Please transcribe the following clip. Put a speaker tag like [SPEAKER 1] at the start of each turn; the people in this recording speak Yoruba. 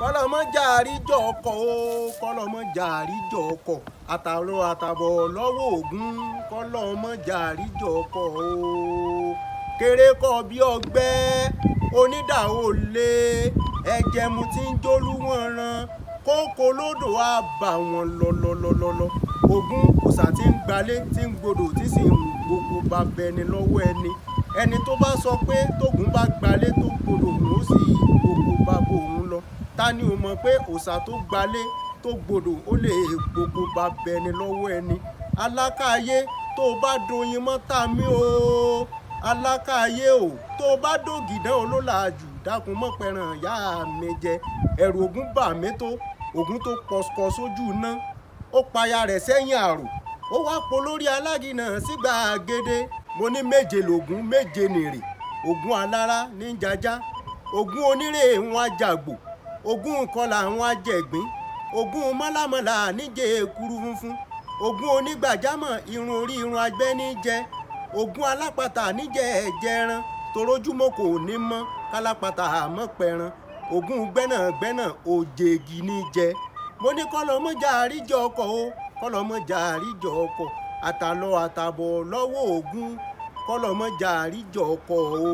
[SPEAKER 1] kọlọmọjà àríjọ ọkọ o kọlọmọjà àríjọ ọkọ àtàrọ àtàbọ̀ lọ́wọ́ Ògún kọlọmọjà àríjọ ọkọ o kéré kọ bí ọgbẹ́ onídà olè ẹjẹmu tí ń jólú wọn ran kókó lódò á bà wọn lọlọlọlọ Ògún òòṣà tí ń gbalé tí ń gbodò tí sì ń gbogbo bá bẹni lọ́wọ́ ẹni tó bá sọ pé tógun bá gbalé tó gbodò òun ó sì gbogbo bá bò òun lọ ta ni ò mọ̀ pé òòṣà tó gbalé tó gbodò ó lè gbogbo bá bẹni lọ́wọ́ ẹni Lákáayé tó o bá doyin mọ́ta mi o Lákáayé o tó o bá dògìdán olólàjù dákun mọ́ pẹ̀ràn ìyá mi jẹ ẹ̀rù Ògún bà mí tó Ògún tó kọ̀ọ̀kọ̀ sójú iná ó paya rẹ̀ sẹ́yìn àrò ó wá polórí alágìnà sí gbàgede mo ní méje lògún méje nìrè Ògún alára ní jajá Ògún onírè wọn àjàgbò Ògún kọlà wọn àjẹgbín Ògún mọ́lámọ́lá níjẹ èkuru funfun Ògún onígbàjámọ̀ irun orí irun agbẹ́ ní jẹ Ògún alápàtà níjẹ ẹ̀jẹ̀ ẹran torójúmọ́ kò ní mọ́ kálápàtà àmọ́ pẹran Ògún gbẹ́nàgbẹ́nà òjèègì ní jẹ mo ní kọlọmọjà àríjọ ọkọ o kọlọmọjà àríjọ ọkọ àtàlọ àtàbọ̀ lọ́wọ́ Ògún kọlọmọjà àríjọ ọkọ o.